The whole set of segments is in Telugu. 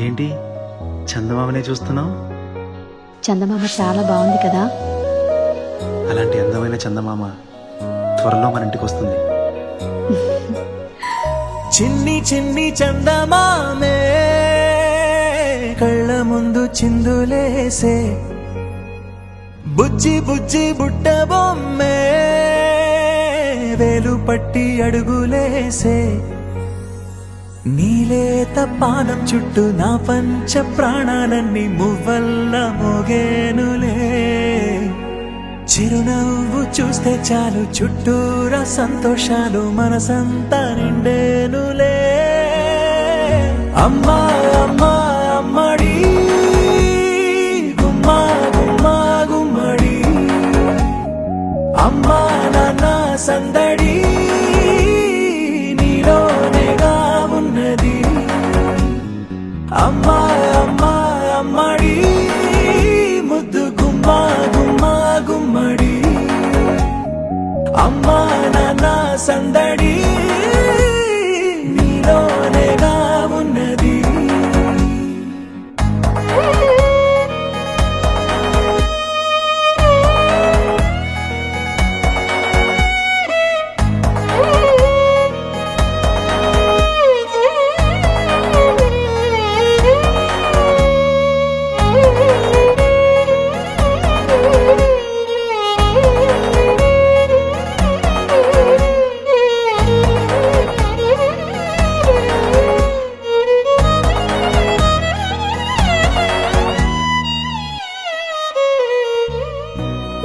ఏంటి చందమామనే చూస్తున్నావు? చందమామ చాలా బాగుంది కదా. అలాంటి అందమైన చందమామ త్వరలో మన ఇంటికి వస్తుంది. చిన్ని చిన్ని చందమామే కళ్ళ ముందు చిందులేసే, బుజ్జి బుజ్జి బుట్ట బొమ్మే వేలు పట్టి అడుగులేసే, నీలేత పానం చుట్టూ నా పంచ ప్రాణాలన్నీ మువ్వల్ల మోగేనులే. చిరునవ్వు చూస్తే చాలు చుట్టూరా సంతోషాలు మనసంతా నిండేనులే. అమ్మా అమ్మా అమ్మడి గుమ్మా గుమ్మా గుమ్మడి, అమ్మా నాన్న సందడి నీలోనేగా ఉన్నది. అమ్మా అమ్మా అమ్మడి ముద్దు గుమ్మా గుమ్మా గుమ్మడి, అమ్మా నాన్న సందడి నీలోనేగా ఉన్నది.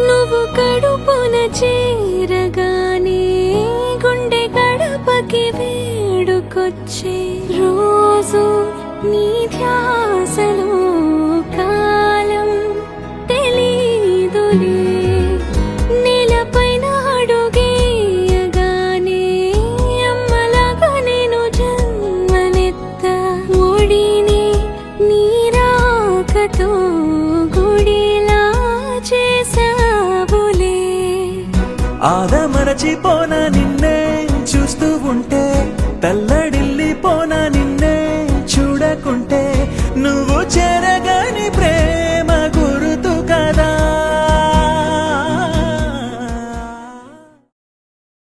నువ్వు కడుపున చేరగానే గుండె గడపకి వేడుకొచ్చే, రోజు నీ ధ్యాసలో కాలం తెలీదులే. నేలపైన అడుగేయగానే అమ్మలాగా నేను జన్మనెత్త, ఒడిని నీ రాకతో గుడిలా చేసావులే. ఆదమరచిపోన నిన్నే చూస్తూ ఉంటే తల్లడి